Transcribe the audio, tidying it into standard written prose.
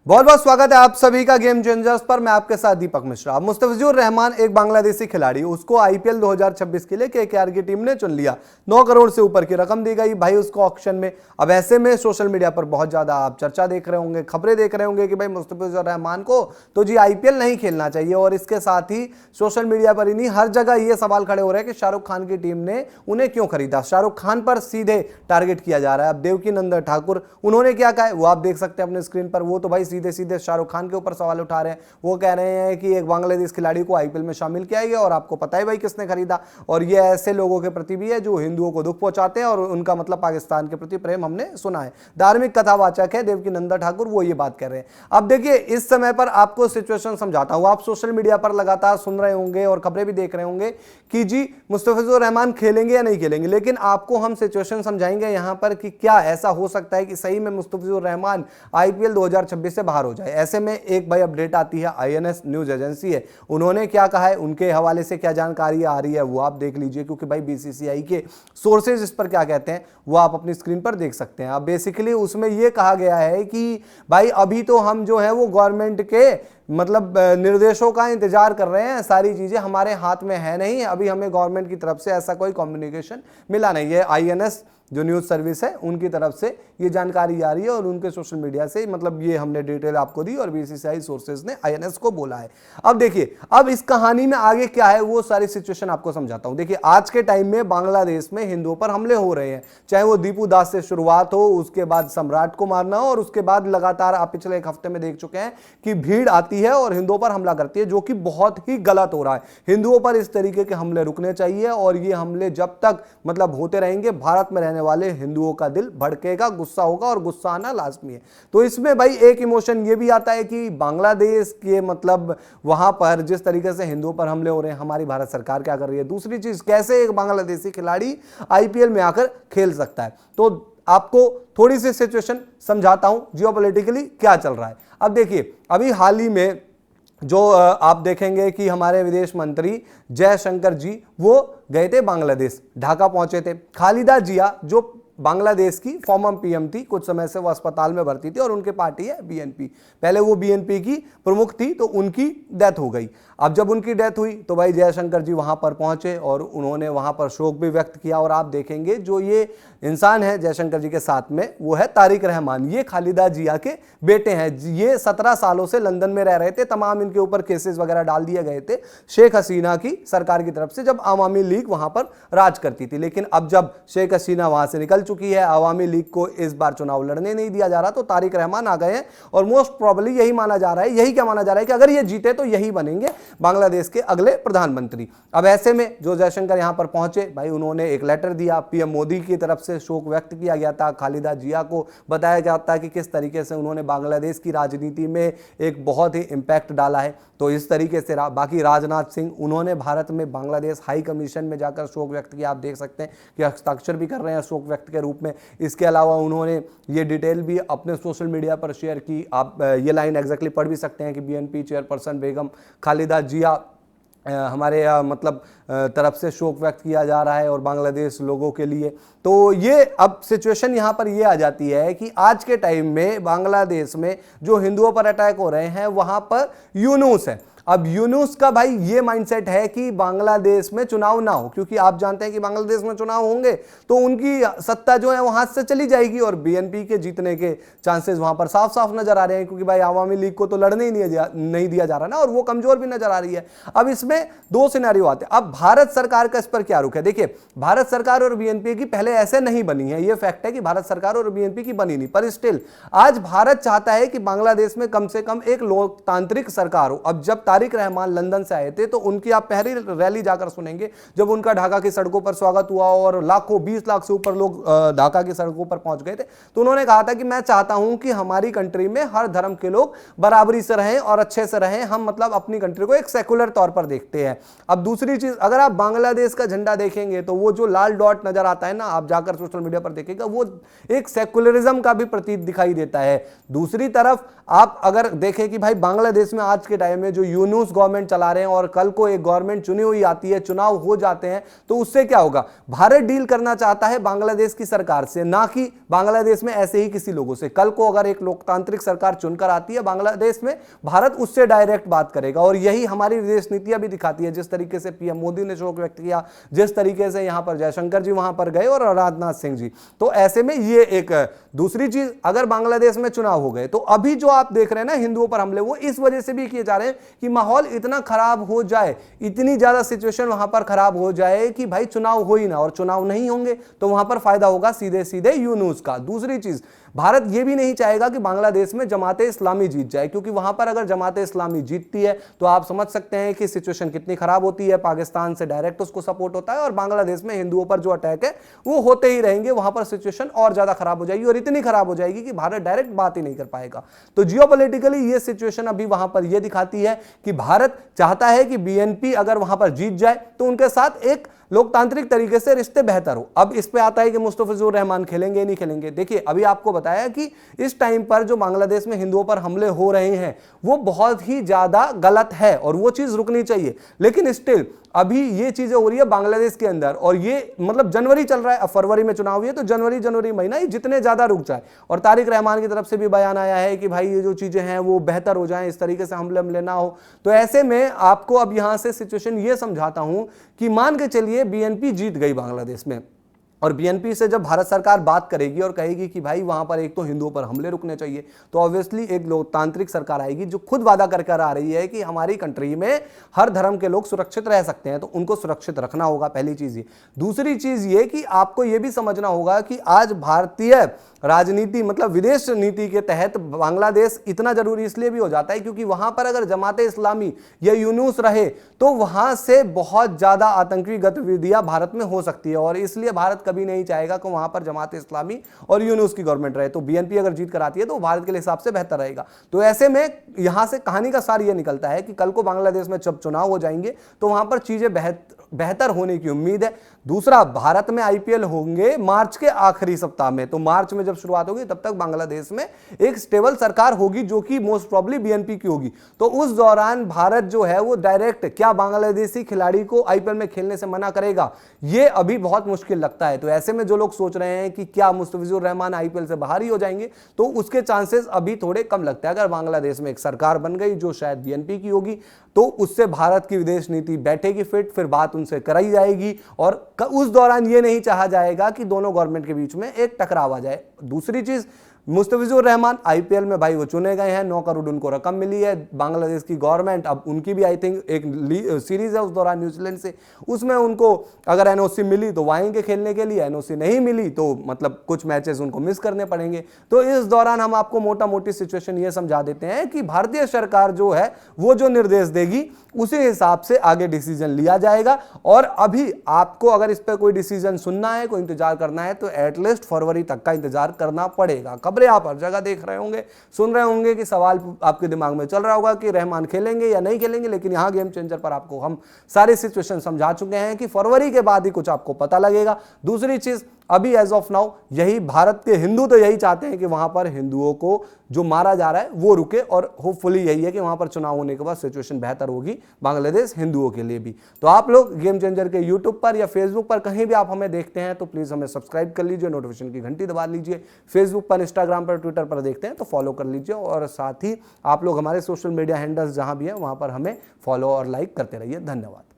बहुत बहुत स्वागत है आप सभी का गेम चेंजर्स पर। मैं आपके साथ दीपक मिश्रा। मुस्तफिजुर रहमान एक बांग्लादेशी खिलाड़ी, उसको आईपीएल 2026 के लिए केकेआर की टीम ने चुन लिया। 9 करोड़ से ऊपर की रकम दी गई भाई उसको ऑक्शन में। अब ऐसे में सोशल मीडिया पर बहुत ज्यादा आप चर्चा देख रहे होंगे, खबरें देख रहे होंगे कि भाई मुस्तफिजुर रहमान को तो जी आईपीएल नहीं खेलना चाहिए। और इसके साथ ही सोशल मीडिया पर ही नहीं, हर जगह ये सवाल खड़े हो रहे हैं कि शाहरुख खान की टीम ने उन्हें क्यों खरीदा। शाहरुख खान पर सीधे टारगेट किया जा रहा है। अब देवकीनंदन ठाकुर उन्होंने क्या कहा है वो आप देख सकते हैं अपने स्क्रीन पर। वो तो भाई सीधे सीधे शाहरुख खान के ऊपर सवाल उठा रहे हैं। वो कह रहे हैं कि एक बांग्लादेश खिलाड़ी को आईपीएल में शामिल किया गया और आपको पता है भाई किसने खरीदा। और ये ऐसे लोगों के प्रति भी है जो हिंदुओं को दुख पहुंचाते हैं और उनका मतलब पाकिस्तान के प्रति प्रेम हमने सुना है। धार्मिक कथावाचक है देवकीनंदन ठाकुर, वो ये बात कर रहे हैं। अब देखिए इस समय पर आपको सिचुएशन समझाता हूं। आप सोशल मीडिया पर लगातार सुन रहे होंगे और खबरें भी देख रहे होंगे कि जी मुस्तफिजुर रहमान खेलेंगे या नहीं खेलेंगे, लेकिन आपको हम सिचुएशन समझाएंगे यहां पर कि क्या ऐसा हो सकता है कि सही में मुस्तफिजुर रहमान आईपीएल 2026 से बाहर हो जाए। ऐसे में एक भाई अपडेट आती है, आईएनएस न्यूज एजेंसी है, उन्होंने क्या कहा है, उनके हवाले से क्या जानकारी आ रही है वो आप देख लीजिए, क्योंकि भाई बीसीसीआई के सोर्सेज इस पर क्या कहते हैं वो आप अपनी स्क्रीन पर देख सकते हैं। अब बेसिकली उसमें यह कहा गया है कि भाई अभी तो हम जो है वो गवर्नमेंट के मतलब निर्देशों का इंतजार कर रहे हैं, सारी चीजें हमारे हाथ में है नहीं, अभी हमें गवर्नमेंट की तरफ से ऐसा कोई कम्युनिकेशन मिला नहीं है। आईएनएस जो न्यूज सर्विस है उनकी तरफ से ये जानकारी आ रही है और उनके सोशल मीडिया से मतलब ये हमने डिटेल आपको दी और बीसीसीआई सोर्सेज ने आईएनएस को बोला है। अब देखिए अब इस कहानी में आगे क्या है वो सारी सिचुएशन आपको समझाता हूं। देखिए आज के टाइम में बांग्लादेश में हिंदुओं पर हमले हो रहे हैं, चाहे वो दीपू दास से शुरुआत हो, उसके बाद सम्राट को मारना हो और उसके बाद लगातार आप पिछले एक हफ्ते में देख चुके हैं कि भीड़ आती है और हिंदुओं पर हमला करती है, जो कि बहुत ही गलत हो रहा है। हिंदुओं पर इस तरीके के हमले रुकने चाहिए और ये हमले जब तक मतलब होते रहेंगे भारत में रहने वाले हिंदुओं का दिल भड़केगा, गुस्सा होगा और गुस्सा आना लाजमी है। तो इसमें भाई एक इमोशन ये भी आता है कि बांग्लादेश के मतलब वहां पर जिस तरीके से हिंदुओं पर हमले हो रहे हैं, हमारी भारत सरकार क्या कर रही है। दूसरी चीज, कैसे एक बांग्लादेशी खिलाड़ी आईपीएल में आकर खेल सकता है। तो आपको थोड़ी सी सिचुएशन समझाता हूं जियोपॉलिटिकली क्या चल रहा है। अब देखिए अभी हाल ही में जो आप देखेंगे कि हमारे विदेश मंत्री जयशंकर जी वो गए थे बांग्लादेश, ढाका पहुंचे थे। खालिदा जिया जो बांग्लादेश की फॉर्मर पीएम थी, कुछ समय से वो अस्पताल में भर्ती थी और उनके पार्टी है बीएनपी, पहले वो बीएनपी की प्रमुख थी, तो उनकी डेथ हो गई। अब जब उनकी डेथ हुई तो भाई जयशंकर जी वहां पर पहुंचे और उन्होंने वहां पर शोक भी व्यक्त किया। और आप देखेंगे जो ये इंसान है जयशंकर जी के साथ में वो है तारिक रहमान, ये खालिदा जिया के बेटे हैं। ये 17 सालों से लंदन में रह रहे थे, तमाम इनके ऊपर केसेस वगैरह डाल दिए गए थे शेख हसीना की सरकार की तरफ से, जब अवामी लीग वहां पर राज करती थी। लेकिन अब जब शेख हसीना वहां से निकल चुकी है, अवामी लीग को इस बार चुनाव लड़ने नहीं दिया जा रहा, तो तारिक रहमान आ गए हैं और मोस्ट प्रोबेबली यही माना जा रहा है, यही क्या माना जा रहा है कि अगर ये जीते तो यही बनेंगे बांग्लादेश के अगले प्रधानमंत्री। अब ऐसे में जो जयशंकर यहां पर पहुंचे भाई, उन्होंने एक लेटर दिया, पीएम मोदी की तरफ से शोक व्यक्त किया गया था। खालिदा जिया को बताया जाता है कि किस तरीके से उन्होंने बांग्लादेश की राजनीति में एक बहुत ही इंपैक्ट डाला है। तो इस तरीके से बाकी राजनाथ सिंह उन्होंने भारत में बांग्लादेश हाई कमीशन में जाकर शोक व्यक्त किया, आप देख सकते हैं कि हस्ताक्षर भी कर रहे हैं शोक व्यक्त के रूप में। इसके अलावा उन्होंने ये डिटेल भी अपने सोशल मीडिया पर शेयर की। आप ये लाइन एग्जैक्टली पढ़ भी सकते हैं कि बीएनपी चेयरपर्सन बेगम खालिदा जिया हमारे मतलब तरफ से शोक व्यक्त किया जा रहा है और बांग्लादेश लोगों के लिए। तो ये अब सिचुएशन यहां पर ये आ जाती है कि आज के टाइम में बांग्लादेश में जो हिंदुओं पर अटैक हो रहे हैं वहां पर यूनुस है। अब यूनुस का भाई ये माइंडसेट है कि बांग्लादेश में चुनाव ना हो, क्योंकि आप जानते हैं कि बांग्लादेश में चुनाव होंगे तो उनकी सत्ता जो है वो हाथ से चली जाएगी और बीएनपी के जीतने के चांसेस वहां पर साफ साफ नजर आ रहे हैं, क्योंकि भाई अवामी लीग को तो लड़ने ही नहीं दिया जा रहा ना, और वो कमजोर भी नजर आ रही है। अब इसमें दो सिनेरियो आते हैं। अब भारत सरकार का इस पर क्या रुख है। देखिए भारत सरकार और बीएनपी की पहले ऐसे नहीं बनी है, ये फैक्ट है कि भारत सरकार और बीएनपी की बनी नहीं, पर स्टिल आज भारत चाहता है कि बांग्लादेश में कम से कम एक लोकतांत्रिक सरकार हो। अब जब तारिक रहमान लंदन से आए थे तो उनकी आप पहली रैली जाकर सुनेंगे, जब उनका ढाका की सड़कों पर स्वागत हुआ और लाखों 20 लाख से ऊपर लोग ढाका की सड़कों पर पहुंच गए थे, तो उन्होंने कहा था कि मैं चाहता हूं कि हमारी कंट्री में हर धर्म के लोग बराबरी से रहें और अच्छे से रहें, हम मतलब अपनी कंट्री को एक सेकुलर तौर पर देखते हैं। अब दूसरी चीज, अगर आप बांग्लादेश का झंडा देखेंगे तो वो जो लाल डॉट नजर आता है ना, आप जाकर सोशल मीडिया पर देखेगा, वो एक सेकुलरिज्म का भी प्रतीक दिखाई देता है। दूसरी तरफ आप अगर देखें कि भाई बांग्लादेश में आज के टाइम में जो यूनुस गवर्नमेंट चला रहे हैं और कल को एक गवर्नमेंट चुनी हुई आती है, चुनाव हो जाते हैं, तो उससे क्या होगा? भारत डील करना चाहता है बांग्लादेश की सरकार से, ना कि बांग्लादेश में ऐसे ही किसी लोगों से। कल को अगर एक लोकतांत्रिक सरकार चुनकर आती है बांग्लादेश में, भारत उससे डायरेक्ट बात करेगा। और यही हमारी विदेश नीतियां भी दिखाती है। जिस तरीके से पीएम मोदी ने शोक व्यक्त किया, जिस तरीके से यहां पर जयशंकर जी वहां पर गए और राजनाथ सिंह जी, तो ऐसे में ये एक दूसरी चीज, अगर बांग्लादेश में चुनाव हो गए तो अभी जो आप देख रहे हैं ना हिंदुओं पर हमले, वो इस वजह से भी किए जा रहे हैं कि माहौल इतना खराब हो जाए, इतनी ज्यादा सिचुएशन वहां पर खराब हो जाए कि भाई चुनाव हो ही ना, और चुनाव नहीं होंगे तो वहां पर फायदा होगा सीधे सीधे यूनुस का। दूसरी चीज, भारत यह भी नहीं चाहेगा कि बांग्लादेश में जमाते इस्लामी जीत जाए, क्योंकि वहां पर अगर जमाते इस्लामी जीतती है तो आप समझ सकते हैं कि सिचुएशन कितनी खराब होती है। पाकिस्तान से डायरेक्ट उसको सपोर्ट होता है और बांग्लादेश में हिंदुओं पर जो अटैक है वो होते ही रहेंगे। वहां पर सिचुएशन और ज्यादा खराब हो जाएगी, और इतनी खराब हो जाएगी कि भारत डायरेक्ट बात ही नहीं कर पाएगा। तो जियोपॉलिटिकली ये सिचुएशन अभी वहां पर यह दिखाती है कि भारत चाहता है कि बीएनपी अगर वहां पर जीत जाए तो उनके साथ एक लोकतांत्रिक तरीके से रिश्ते बेहतर हो। अब इस पे आता है कि मुस्तफिजुर रहमान खेलेंगे नहीं खेलेंगे। देखिए, अभी आपको बताया कि इस टाइम पर जो बांग्लादेश में हिंदुओं पर हमले हो रहे हैं वो बहुत ही ज्यादा गलत है और वो चीज रुकनी चाहिए, लेकिन स्टिल अभी ये चीजें हो रही है बांग्लादेश के अंदर, और ये मतलब जनवरी चल रहा है, अब फरवरी में चुनाव हुई है, तो जनवरी महीना ये जितने ज्यादा रुक जाए। और तारिक रहमान की तरफ से भी बयान आया है कि भाई ये जो चीजें हैं वो बेहतर हो जाएं, इस तरीके से हमले ना हो। तो ऐसे में आपको अब यहां से सिचुएशन ये समझाता हूं कि मान के चलिए बीएनपी जीत गई बांग्लादेश में, और बीएनपी से जब भारत सरकार बात करेगी और कहेगी कि भाई वहां पर एक तो हिंदुओं पर हमले रुकने चाहिए, तो ऑब्वियसली एक लोकतांत्रिक सरकार आएगी जो खुद वादा कर आ रही है कि हमारी कंट्री में हर धर्म के लोग सुरक्षित रह सकते हैं, तो उनको सुरक्षित रखना होगा, पहली चीज ये। दूसरी चीज ये कि आपको ये भी समझना होगा कि आज भारतीय राजनीति मतलब विदेश नीति के तहत बांग्लादेश इतना जरूरी इसलिए भी हो जाता है क्योंकि वहां पर अगर जमाते इस्लामी या यूनुस रहे तो वहां से बहुत ज्यादा आतंकी गतिविधियां भारत में हो सकती है, और इसलिए भारत कभी नहीं चाहेगा कि वहां पर जमाते इस्लामी और यूनुस की गवर्नमेंट रहे। तो बीएनपी अगर जीत कर आती है तो भारत के हिसाब से बेहतर रहेगा। तो ऐसे में यहां से कहानी का सार यह निकलता है कि कल को बांग्लादेश में जब चुनाव हो जाएंगे तो वहां पर चीजें बेहतर होने की उम्मीद है। दूसरा, भारत में आईपीएल होंगे मार्च के आखिरी सप्ताह में, तो मार्च में जब शुरुआत होगी तब तक बांग्लादेश में एक स्टेबल सरकार होगी जो कि मोस्ट प्रॉब्ली बीएनपी की होगी। तो उस दौरान भारत जो है वो डायरेक्ट क्या बांग्लादेशी खिलाड़ी को आईपीएल में खेलने से मना करेगा, ये अभी बहुत मुश्किल लगता है। तो ऐसे में जो लोग सोच रहे हैं कि क्या मुस्तफिजुर रहमान आईपीएल से बाहर ही हो जाएंगे, तो उसके चांसेस अभी थोड़े कम लगते हैं। अगर बांग्लादेश में एक सरकार बन गई जो शायद बीएनपी की होगी तो उससे भारत की विदेश नीति बैठेगी फिट, फिर बात उनसे कराई जाएगी, और उस दौरान ये नहीं चाहा जाएगा कि दोनों गवर्नमेंट के बीच में एक टकराव आ जाए। दूसरी चीज, मुस्तफिजुर रहमान आईपीएल में भाई वो चुने गए हैं, 9 करोड़ उनको रकम मिली है। बांग्लादेश की गवर्नमेंट अब उनकी भी आई थिंक एक सीरीज है उस दौरान न्यूजीलैंड से, उसमें उनको अगर एनओसी मिली तो आएंगे खेलने के लिए, एनओसी नहीं मिली तो मतलब कुछ मैचेस उनको मिस करने पड़ेंगे। तो इस दौरान हम आपको मोटा मोटी सिचुएशन ये समझा देते हैं कि भारतीय सरकार जो है वो जो निर्देश देगी उसी हिसाब से आगे डिसीजन लिया जाएगा। और अभी आपको अगर इस पर कोई डिसीजन सुनना है, कोई इंतजार करना है, तो एटलीस्ट फरवरी तक का इंतजार करना पड़ेगा। खबरें आप हर जगह देख रहे होंगे, सुन रहे होंगे कि सवाल आपके दिमाग में चल रहा होगा कि रहमान खेलेंगे या नहीं खेलेंगे, लेकिन यहां गेम चेंजर पर आपको हम सारी सिचुएशन समझा चुके हैं कि फरवरी के बाद ही कुछ आपको पता लगेगा। दूसरी चीज, अभी एज ऑफ नाउ यही भारत के हिंदू तो यही चाहते हैं कि वहां पर हिंदुओं को जो मारा जा रहा है वो रुके, और होपफुली यही है कि वहां पर चुनाव होने के बाद सिचुएशन बेहतर होगी बांग्लादेश हिंदुओं के लिए भी। तो आप लोग गेम चेंजर के यूट्यूब पर या फेसबुक पर कहीं भी आप हमें देखते हैं तो प्लीज हमें सब्सक्राइब कर लीजिए, नोटिफिकेशन की घंटी दबा लीजिए। फेसबुक पर, इंस्टाग्राम पर, ट्विटर पर देखते हैं तो फॉलो कर लीजिए, और साथ ही आप लोग हमारे सोशल मीडिया हैंडल्स जहां भी हैं वहां पर हमें फॉलो और लाइक करते रहिए। धन्यवाद।